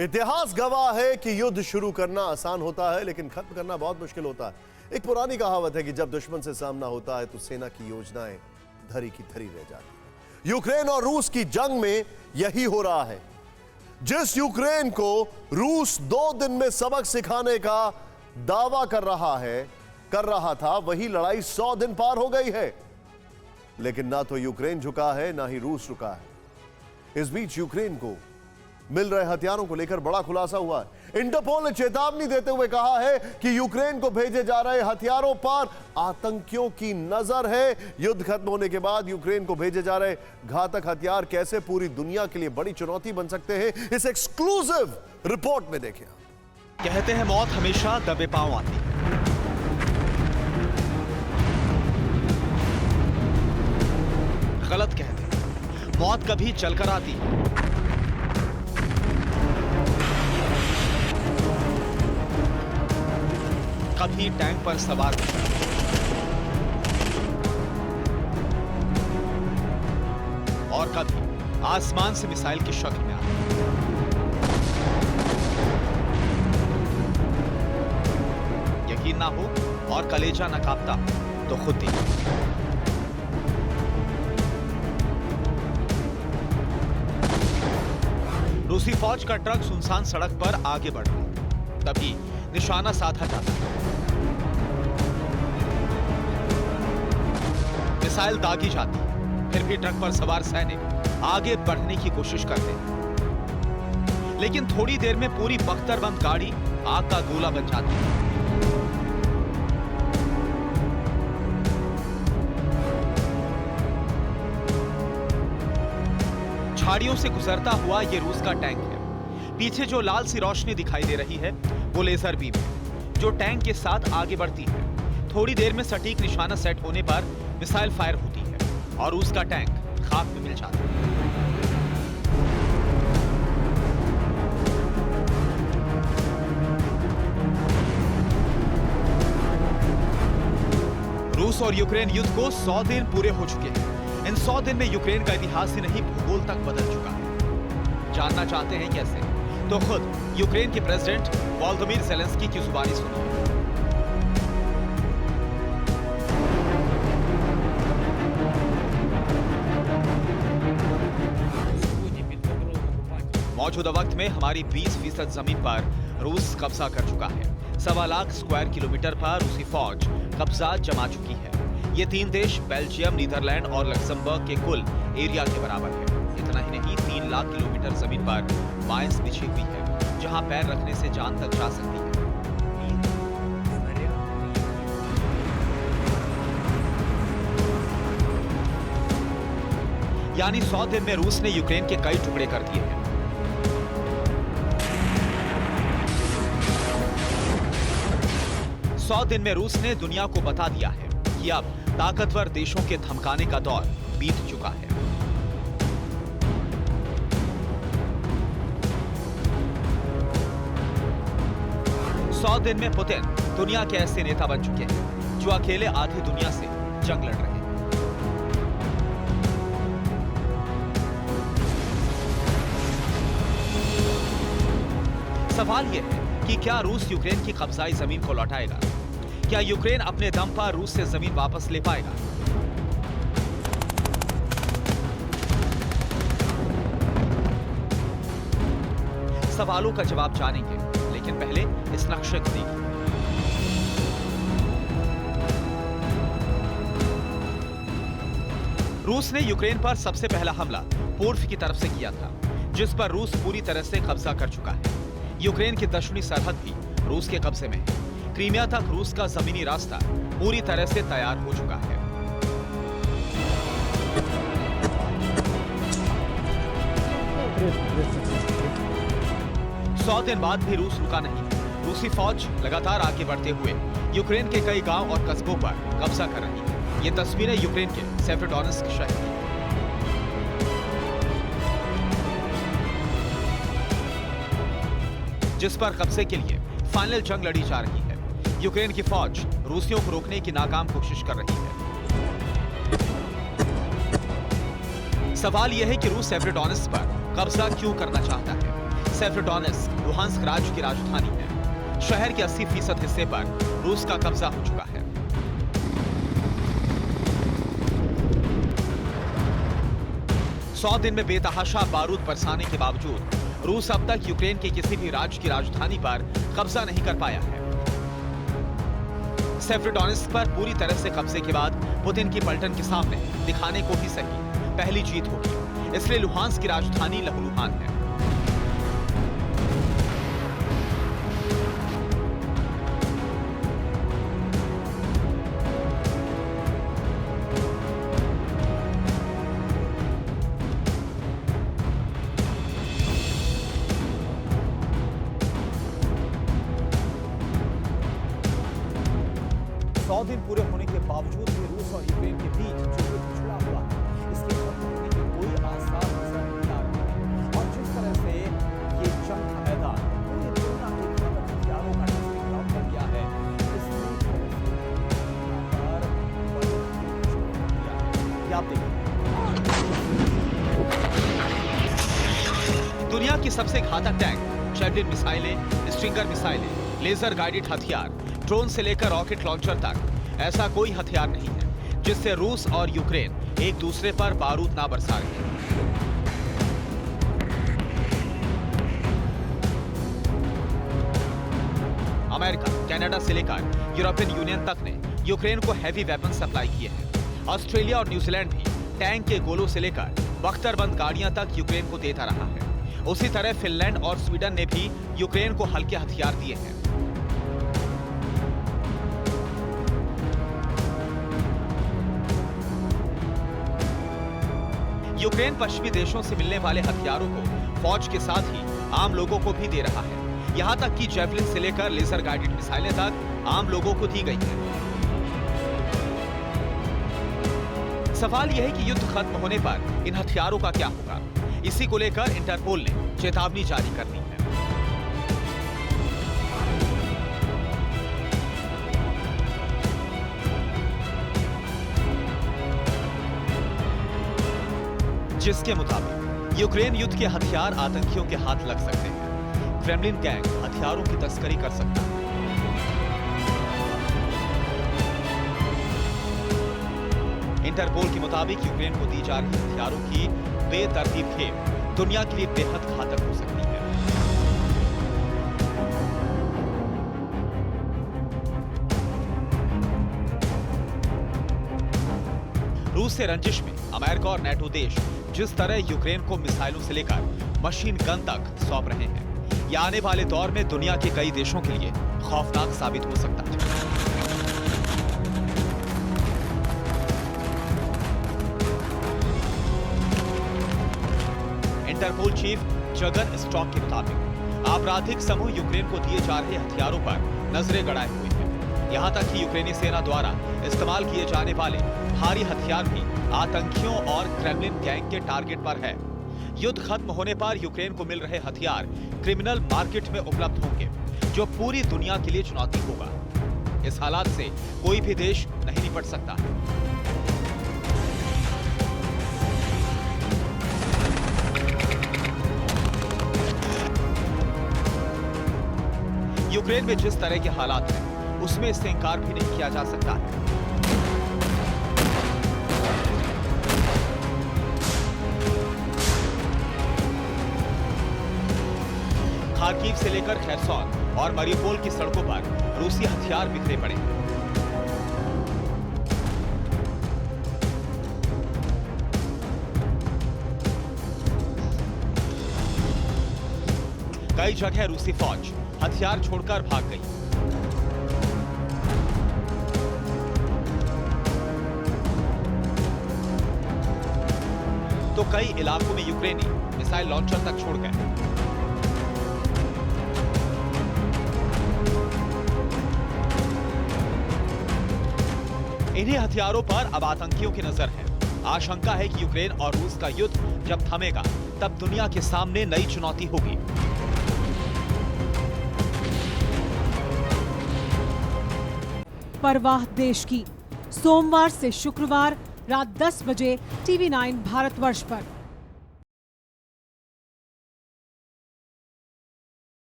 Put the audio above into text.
इतिहास गवाह है कि युद्ध शुरू करना आसान होता है लेकिन खत्म करना बहुत मुश्किल होता है। एक पुरानी कहावत है कि जब दुश्मन से सामना होता है तो सेना की योजनाएं धरी की धरी रह जाती है। यूक्रेन और रूस की जंग में यही हो रहा है। जिस यूक्रेन को रूस 2 दिन में सबक सिखाने का दावा कर रहा था, वही लड़ाई 100 दिन पार हो गई है, लेकिन ना तो यूक्रेन झुका है ना ही रूस रुका है। इस बीच यूक्रेन को मिल रहे हथियारों को लेकर बड़ा खुलासा हुआ है। इंटरपोल ने चेतावनी देते हुए कहा है कि यूक्रेन को भेजे जा रहे हथियारों पर आतंकियों की नजर है। युद्ध खत्म होने के बाद यूक्रेन को भेजे जा रहे घातक हथियार कैसे पूरी दुनिया के लिए बड़ी चुनौती बन सकते हैं, इस एक्सक्लूसिव रिपोर्ट में देखें। कहते हैं मौत हमेशा दबे पांव आती है। गलत कहते हैं, मौत कभी चलकर आती है। कभी टैंक पर सवार और कभी आसमान से मिसाइल की शक्ल में आती है। यकीन ना हो और कलेजा न कांपता तो खुद देखिए। रूसी फौज का ट्रक सुनसान सड़क पर आगे बढ़ रहा, तभी निशाना साधा जाता है। मिसाइल दागी जाती, फिर भी ट्रक पर सवार सैनिक आगे बढ़ने की कोशिश करते हैं, लेकिन थोड़ी देर में पूरी बख्तरबंद गाड़ी आग का गोला बन जाती है। झाड़ियों से गुजरता हुआ यह रूस का टैंक है। पीछे जो लाल सी रोशनी दिखाई दे रही है वो लेजर बीम है, जो टैंक के साथ आगे बढ़ती है। थोड़ी देर में सटीक निशाना सेट होने पर मिसाइल फायर होती है और रूस का टैंक खाक में मिल जाता है। रूस और यूक्रेन युद्ध को 100 दिन पूरे हो चुके हैं। इन 100 दिन में यूक्रेन का इतिहास ही नहीं, भूगोल तक बदल चुका है। जानना चाहते हैं कैसे? तो खुद यूक्रेन के प्रेसिडेंट वोलोदिमीर ज़ेलेंस्की की जुबानी सुनिए। मौजूदा वक्त में हमारी 20% जमीन पर रूस कब्जा कर चुका है। 1.25 लाख स्क्वायर किलोमीटर पर रूसी फौज कब्जा जमा चुकी है। ये 3 देश बेल्जियम, नीदरलैंड और लक्समबर्ग के कुल एरिया के बराबर है। इतना ही नहीं, 3 लाख किलोमीटर जमीन पर माइंस बिछी हुई है, जहां पैर रखने से जान तक जा सकती है। यानी 100 दिन में रूस ने यूक्रेन के कई टुकड़े कर दिए हैं। सौ दिन में रूस ने दुनिया को बता दिया है कि अब ताकतवर देशों के धमकाने का दौर बीत चुका है। सौ दिन में पुतिन दुनिया के ऐसे नेता बन चुके हैं जो अकेले आधी दुनिया से जंग लड़ रहे हैं। सवाल यह है कि क्या रूस यूक्रेन की कब्जाई जमीन को लौटाएगा? क्या यूक्रेन अपने दम पर रूस से जमीन वापस ले पाएगा? सवालों का जवाब जानेंगे, लेकिन पहले इस नक्शे को देखिए। रूस ने यूक्रेन पर सबसे पहला हमला पूर्व की तरफ से किया था, जिस पर रूस पूरी तरह से कब्जा कर चुका है। यूक्रेन की दक्षिणी सरहद भी रूस के कब्जे में है। क्रीमिया तक रूस का जमीनी रास्ता पूरी तरह से तैयार हो चुका है। सौ दिन बाद भी रूस रुका नहीं। रूसी फौज लगातार आगे बढ़ते हुए यूक्रेन के कई गांव और कस्बों पर कब्जा कर रही है। ये तस्वीरें यूक्रेन के सेवेरोडोनेत्स्क शहर की। जिस पर कब्जे के लिए फाइनल जंग लड़ी जा रही है। यूक्रेन की फौज रूसियों को रोकने की नाकाम कोशिश कर रही है। सवाल यह है कि रूस सेवेरोडोनेत्स्क पर कब्जा क्यों करना चाहता है? सेफरोडोनेस्क लुहांस्क राज्य की राजधानी है। शहर के 80% हिस्से पर रूस का कब्जा हो चुका है। सौ दिन में बेतहाशा बारूद बरसाने के बावजूद रूस अब तक यूक्रेन के किसी भी राज्य की राजधानी पर कब्जा नहीं कर पाया है। सेफरोडोनेस्क पर पूरी तरह से कब्जे के बाद पुतिन की पलटन के सामने दिखाने को भी सही पहली जीत होगी। इसलिए लुहांस्क की राजधानी लहूलुहान है। सौ दिन पूरे होने के बावजूद भी रूस और यूक्रेन के बीच जो युद्ध छिड़ा हुआ है, इसके खत्म होने के कोई आसार नजर नहीं आ रहे हैं। और जिस तरह से ये जंग का मैदान पूरी दुनिया के घातक हथियारों का टेस्टिंग ग्राउंड बन गया है, इसने एक तरह से दुनिया पर बड़ी चोट दिया है। ये आप देखिए। दुनिया की सबसे घातक टैंक, जैवलिन मिसाइलें, स्ट्रिंगर मिसाइलें, लेजर गाइडेड हथियार, ड्रोन से लेकर रॉकेट लॉन्चर तक, ऐसा कोई हथियार नहीं है जिससे रूस और यूक्रेन एक दूसरे पर बारूद ना बरसा रहे हैं। अमेरिका, कनाडा से लेकर यूरोपियन यूनियन तक ने यूक्रेन को हैवी वेपन सप्लाई किए हैं। ऑस्ट्रेलिया और न्यूजीलैंड भी टैंक के गोलों से लेकर बख्तरबंद गाड़ियां तक यूक्रेन को देता रहा है। उसी तरह फिनलैंड और स्वीडन ने भी यूक्रेन को हल्के हथियार दिए हैं। यूक्रेन पश्चिमी देशों से मिलने वाले हथियारों को फौज के साथ ही आम लोगों को भी दे रहा है। यहां तक कि जैवलिन से लेकर लेजर गाइडेड मिसाइलें तक आम लोगों को दी गई हैं। सवाल यह है कि युद्ध खत्म होने पर इन हथियारों का क्या होगा। इसी को लेकर इंटरपोल ने चेतावनी जारी कर दी है। जिसके मुताबिक यूक्रेन युद्ध के हथियार आतंकियों के हाथ लग सकते हैं। क्रेमलिन गैंग हथियारों की तस्करी कर सकता है। इंटरपोल के मुताबिक यूक्रेन को दी जा रही हथियारों की बेतरतीब खेप दुनिया के लिए बेहद घातक हो सकती है। रूस से रंजिश में अमेरिका और नेटो देश जिस तरह यूक्रेन को मिसाइलों से लेकर मशीन गन तक सौंप रहे हैं, यह आने वाले दौर में दुनिया के कई देशों के लिए खौफनाक साबित हो सकता है। इंटरपोल चीफ जगन स्टॉक के मुताबिक आपराधिक समूह यूक्रेन को दिए जा रहे हथियारों पर नजरें गड़ाए हुए हैं। यहां तक कि यूक्रेनी सेना द्वारा इस्तेमाल किए जाने वाले भारी हथियार भी आतंकियों और क्रेमलिन गैंग के टारगेट पर है। युद्ध खत्म होने पर यूक्रेन को मिल रहे हथियार क्रिमिनल मार्केट में उपलब्ध होंगे, जो पूरी दुनिया के लिए चुनौती होगा। इस हालात से कोई भी देश नहीं निपट सकता। यूक्रेन में जिस तरह के हालात हैं, उसमें इससे इंकार भी नहीं किया जा सकता है। खार्किव से लेकर खेरसौन और मरियुपोल की सड़कों पर रूसी हथियार बिखरे पड़े हैं। कई जगह रूसी फौज हथियार छोड़कर भाग गई। तो कई इलाकों में यूक्रेनी मिसाइल लॉन्चर तक छोड़ गए। इन्हीं हथियारों पर अब आतंकियों की नजर है। आशंका है कि यूक्रेन और रूस का युद्ध जब थमेगा, तब दुनिया के सामने नई चुनौती होगी। परवाह देश की, सोमवार से शुक्रवार रात 10 बजे TV9 भारतवर्ष पर।